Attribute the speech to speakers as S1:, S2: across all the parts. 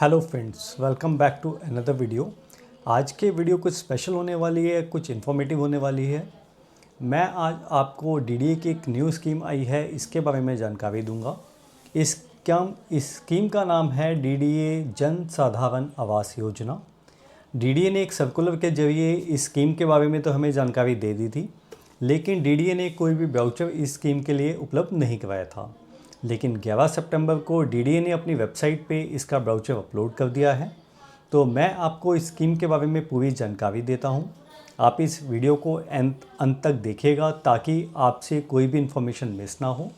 S1: Hello friends, welcome back to another video. आज के video कुछ स्पेशल होने वाली है, कुछ इन्फॉर्मेटिव होने वाली है। मैं आज आपको डीडीए की एक न्यू स्कीम आई है, इसके बारे में जानकारी दूंगा। इस स्कीम का नाम है डीडीए जन साधारण आवास योजना। डीडीए ने एक सर्कुलर के जरिए इस स्कीम के बारे में तो हमें जानकारी दे दी थी, लेकिन डीडीए ने कोई भी वाउचर इस स्कीम के लिए उपलब्ध नहीं कराया था। लेकिन 11 सितंबर को डीडीए ने अपनी वेबसाइट पे इसका ब्राउचर अपलोड कर दिया है। तो मैं आपको इस स्कीम के बारे में पूरी जानकारी देता हूँ। आप इस वीडियो को अंत तक देखिएगा ताकि आपसे कोई भी इन्फॉर्मेशन मिस ना हो।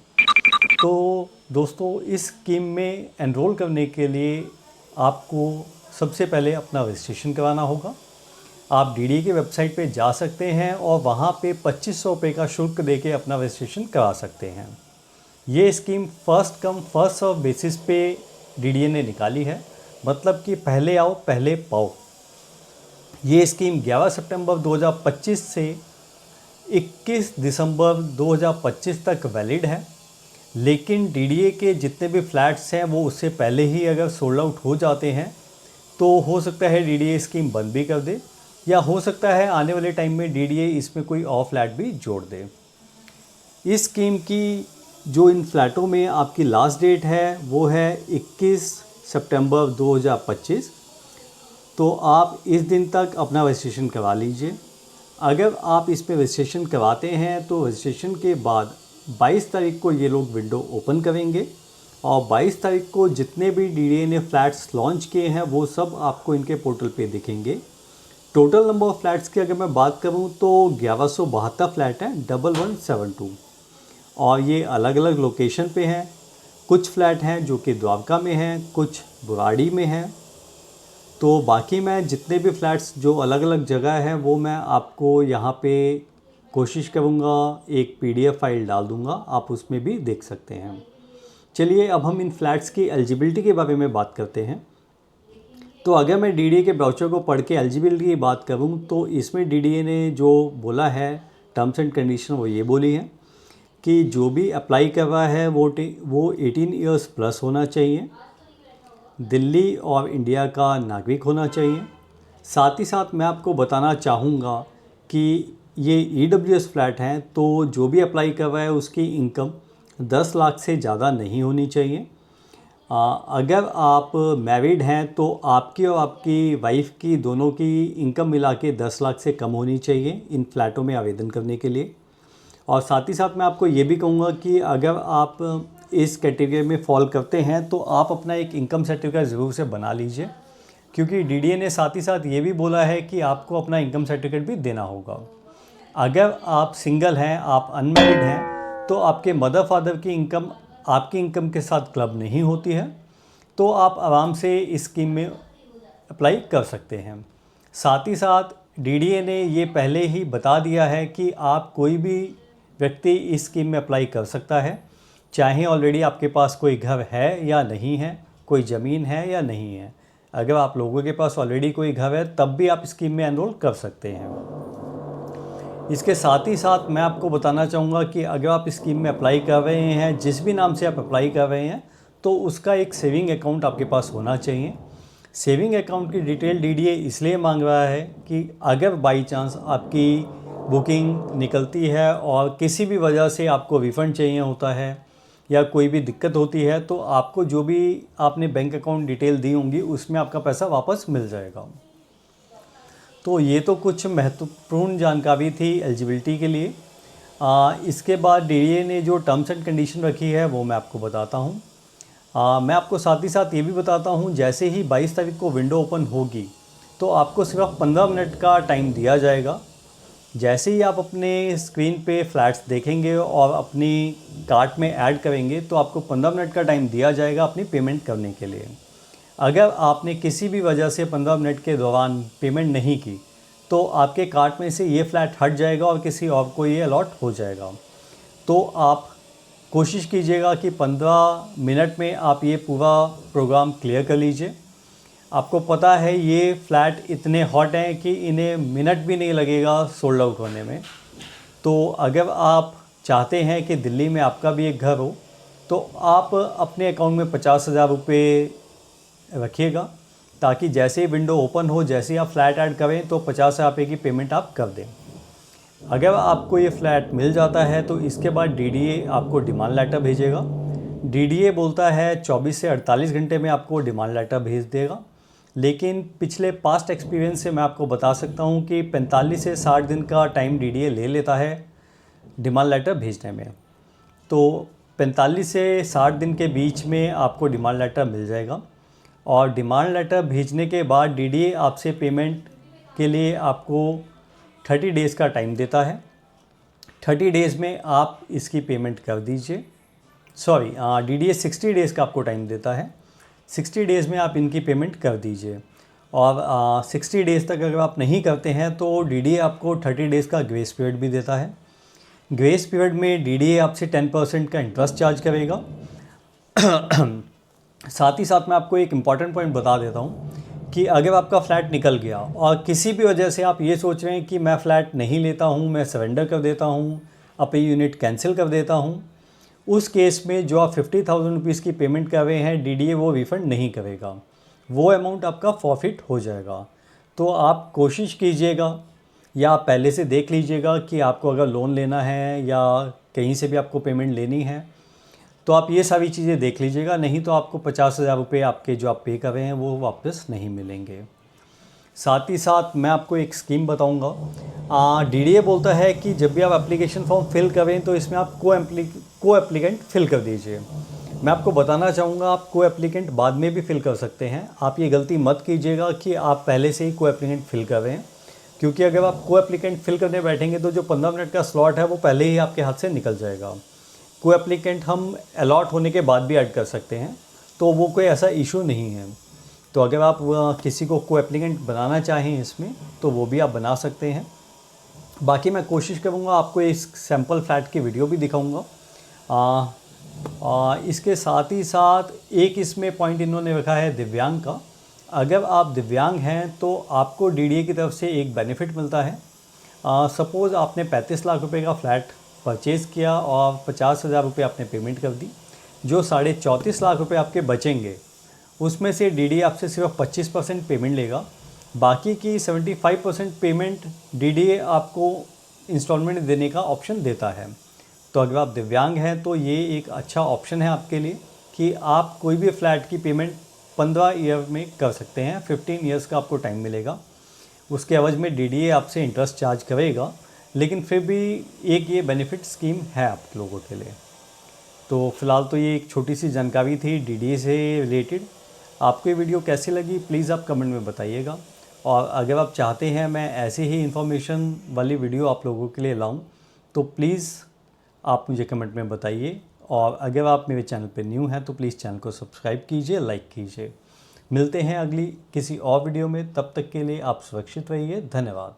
S1: तो दोस्तों, इस स्कीम में एनरोल करने के लिए आपको सबसे पहले अपना रजिस्ट्रेशन कराना होगा। आप डीडीए की वेबसाइट पे जा सकते हैं और वहाँ पे 2500 रुपये का शुल्क देके अपना रजिस्ट्रेशन करा सकते हैं। ये scheme first come first serve basis पे डीडीए ने निकाली है, मतलब कि पहले आओ पहले पाओ। ये स्कीम 11 सितंबर 2025 से 21 दिसंबर 2025 तक वैलिड है। लेकिन डीडीए के जितने भी फ्लैट्स हैं वो उससे पहले ही अगर सोल्ड आउट हो जाते हैं तो हो सकता है डीडीए स्कीम बंद भी कर दे, या हो सकता है आने वाले टाइम में डीडीए इसमें कोई और फ्लैट भी जोड़ दे। इस स्कीम की जो इन फ्लैटों में आपकी लास्ट डेट है वो है 21 सितंबर 2025। तो आप इस दिन तक अपना रजिस्ट्रेशन करवा लीजिए। अगर आप इसमें रजिस्ट्रेशन करवाते हैं तो रजिस्ट्रेशन के बाद 22 तारीख को ये लोग विंडो ओपन करेंगे और 22 तारीख को जितने भी डीडीए ने फ्लैट्स लॉन्च किए हैं वो सब आपको इनके पोर्टल पे दिखेंगे। टोटल नंबर ऑफ़ फ्लैट्स की अगर मैं बात करूं तो 1172 फ्लैट हैं 1172, और ये अलग अलग लोकेशन पे हैं। कुछ फ्लैट हैं जो कि द्वारका में हैं, कुछ बुराड़ी में हैं। तो बाकी मैं जितने भी फ्लैट्स जो अलग अलग जगह हैं वो मैं आपको यहाँ पे कोशिश करूँगा एक पीडीएफ फाइल डाल दूँगा, आप उसमें भी देख सकते हैं। चलिए अब हम इन फ्लैट्स की एलिजिबिलिटी के बारे में बात करते हैं। तो अगर मैं डीडीए के ब्राउचर को पढ़ के एलिजिबिलिटी की बात करूँ तो इसमें डीडीए ने जो बोला है टर्म्स एंड कंडीशन वो ये बोली है कि जो भी अप्लाई कर रहा है वो 18 ईयर्स प्लस होना चाहिए, दिल्ली और इंडिया का नागरिक होना चाहिए। साथ ही साथ मैं आपको बताना चाहूँगा कि ये ईडब्ल्यूएस फ्लैट हैं, तो जो भी अप्लाई कर रहा है उसकी इनकम 10 लाख से ज़्यादा नहीं होनी चाहिए। अगर आप मैरिड हैं तो आपकी और आपकी वाइफ की दोनों की इनकम मिला के 10 लाख से कम होनी चाहिए इन फ्लैटों में आवेदन करने के लिए। और साथ ही साथ मैं आपको ये भी कहूँगा कि अगर आप इस कैटेगरी में फॉल करते हैं तो आप अपना एक इनकम सर्टिफिकेट ज़रूर से बना लीजिए, क्योंकि डीडीए ने साथ ही साथ ये भी बोला है कि आपको अपना इनकम सर्टिफिकेट भी देना होगा। अगर आप सिंगल हैं, आप अनमैरिड हैं, तो आपके मदर फादर की इनकम आपकी इनकम के साथ क्लब नहीं होती है, तो आप आराम से इस स्कीम में अप्लाई कर सकते हैं। साथ ही साथ डीडीए ने ये पहले ही बता दिया है कि आप कोई भी व्यक्ति इस स्कीम में अप्लाई कर सकता है, चाहे ऑलरेडी आपके पास कोई घर है या नहीं है, कोई ज़मीन है या नहीं है। अगर आप लोगों के पास ऑलरेडी कोई घर है तब भी आप स्कीम में एनरोल कर सकते हैं। इसके साथ ही साथ मैं आपको बताना चाहूँगा कि अगर आप स्कीम में अप्लाई कर रहे हैं, जिस भी नाम से आप अप्लाई कर रहे हैं, तो उसका एक सेविंग अकाउंट आपके पास होना चाहिए। सेविंग अकाउंट की डिटेल डीडीए इसलिए मांग रहा है कि अगर बाई चांस आपकी बुकिंग निकलती है और किसी भी वजह से आपको रिफ़ंड चाहिए होता है या कोई भी दिक्कत होती है, तो आपको जो भी आपने बैंक अकाउंट डिटेल दी होंगी उसमें आपका पैसा वापस मिल जाएगा। तो ये तो कुछ महत्वपूर्ण जानकारी थी एलिजिबिलिटी के लिए। इसके बाद डीडीए ने जो टर्म्स एंड कंडीशन रखी है वो मैं आपको बताता हूँ। मैं आपको साथ ही साथ ये भी बताता हूँ, जैसे ही 22 तारीख को विंडो ओपन होगी तो आपको सिर्फ 15 मिनट का टाइम दिया जाएगा। जैसे ही आप अपने स्क्रीन पे फ्लैट्स देखेंगे और अपनी कार्ट में ऐड करेंगे तो आपको 15 मिनट का टाइम दिया जाएगा अपनी पेमेंट करने के लिए। अगर आपने किसी भी वजह से 15 मिनट के दौरान पेमेंट नहीं की तो आपके कार्ट में से ये फ्लैट हट जाएगा और किसी और को ये अलॉट हो जाएगा। तो आप कोशिश कीजिएगा कि 15 मिनट में आप ये पूरा प्रोग्राम क्लियर कर लीजिए। आपको पता है ये फ्लैट इतने हॉट हैं कि इन्हें मिनट भी नहीं लगेगा सोल्ड आउट होने में। तो अगर आप चाहते हैं कि दिल्ली में आपका भी एक घर हो तो आप अपने अकाउंट में 50,000 रुपये रखिएगा, ताकि जैसे ही विंडो ओपन हो, जैसे ही आप फ्लैट ऐड करें तो 50,000 रुपये की पेमेंट आप कर दें। अगर आपको ये फ्लैट मिल जाता है तो इसके बाद डीडीए आपको डिमांड लेटर भेजेगा। डीडीए बोलता है 24 से 48 घंटे में आपको डिमांड लेटर भेज देगा, लेकिन पिछले पास्ट एक्सपीरियंस से मैं आपको बता सकता हूँ कि 45 से 60 दिन का टाइम डीडीए ले लेता है डिमांड लेटर भेजने में। तो 45 से 60 दिन के बीच में आपको डिमांड लेटर मिल जाएगा, और डिमांड लेटर भेजने के बाद डीडीए आपसे पेमेंट के लिए आपको 30 डेज़ का टाइम देता है। 30 डेज़ में आप इसकी पेमेंट कर दीजिए। सॉरी, डीडीए 60 डेज़ का आपको टाइम देता है। 60 डेज़ में आप इनकी पेमेंट कर दीजिए, और 60 डेज़ तक अगर आप नहीं करते हैं तो डीडीए आपको 30 डेज़ का ग्रेस पीरियड भी देता है। ग्रेस पीरियड में डीडीए आपसे 10% का इंटरेस्ट चार्ज करेगा। साथ ही साथ मैं आपको एक इम्पॉर्टेंट पॉइंट बता देता हूँ कि अगर आपका फ़्लैट निकल गया और किसी भी वजह से आप ये सोच रहे हैं कि मैं फ़्लैट नहीं लेता हूँ, मैं सरेंडर कर देता हूँ, अपनी यूनिट कैंसिल कर देता हूँ, उस केस में जो आप 50,000 रुपीज़ की पेमेंट कर रहे हैं डीडीए वो रिफ़ंड नहीं करेगा, वो अमाउंट आपका फॉरफिट हो जाएगा। तो आप कोशिश कीजिएगा, या आप पहले से देख लीजिएगा कि आपको अगर लोन लेना है या कहीं से भी आपको पेमेंट लेनी है तो आप ये सारी चीज़ें देख लीजिएगा, नहीं तो आपको 50,000 रुपये आपके जो आप पे कर रहे हैं वो वापस नहीं मिलेंगे। साथ ही साथ मैं आपको एक स्कीम बताऊंगा। डीडीए बोलता है कि जब भी आप एप्लीकेशन फॉर्म फिल करें तो इसमें आप को एप्लीकेंट फिल कर दीजिए। मैं आपको बताना चाहूँगा, आप को एप्लीकेंट बाद में भी फिल कर सकते हैं। आप ये गलती मत कीजिएगा कि आप पहले से ही को एप्लीकेंट फिल कर रहे हैं, क्योंकि अगर आप को एप्लीकेंट फिल करने बैठेंगे तो जो 15 मिनट का स्लॉट है वो पहले ही आपके हाथ से निकल जाएगा। को एप्लीकेंट हम अलॉट होने के बाद भी ऐड कर सकते हैं, तो वो कोई ऐसा इशू नहीं है। तो अगर आप किसी को एप्लीकेंट बनाना चाहें इसमें तो वो भी आप बना सकते हैं। बाकी मैं कोशिश करूँगा आपको इस सैम्पल फ्लैट की वीडियो भी दिखाऊँगा। इसके साथ ही साथ एक इसमें पॉइंट इन्होंने रखा है दिव्यांग का। अगर आप दिव्यांग हैं तो आपको डीडीए की तरफ से एक बेनिफिट मिलता है। सपोज़ आपने 35 लाख रुपए का फ्लैट परचेज़ किया और 50,000 रुपये आपने पेमेंट कर दी, जो 34.5 लाख रुपए आपके बचेंगे उसमें से डीडीए आपसे सिर्फ 25% पेमेंट लेगा। बाकी की 75% पेमेंट डीडीए आपको इंस्टॉलमेंट देने का ऑप्शन देता है। तो अगर आप दिव्यांग हैं तो ये एक अच्छा ऑप्शन है आपके लिए कि आप कोई भी फ्लैट की पेमेंट 15 ईयर में कर सकते हैं। 15 ईयर्स का आपको टाइम मिलेगा। उसके एवज में डीडीए आपसे इंटरेस्ट चार्ज करेगा, लेकिन फिर भी एक ये बेनिफिट स्कीम है आप लोगों के लिए। तो फ़िलहाल तो ये एक छोटी सी जानकारी थी डीडीए से रिलेटेड। आपको ये वीडियो कैसी लगी प्लीज़ आप कमेंट में बताइएगा, और अगर आप चाहते हैं मैं ऐसे ही इन्फॉर्मेशन वाली वीडियो आप लोगों के लिए लाऊं तो प्लीज़ आप मुझे कमेंट में बताइए। और अगर आप मेरे चैनल पे न्यू हैं तो प्लीज़ चैनल को सब्सक्राइब कीजिए, लाइक कीजिए। मिलते हैं अगली किसी और वीडियो में, तब तक के लिए आप सुरक्षित रहिए। धन्यवाद।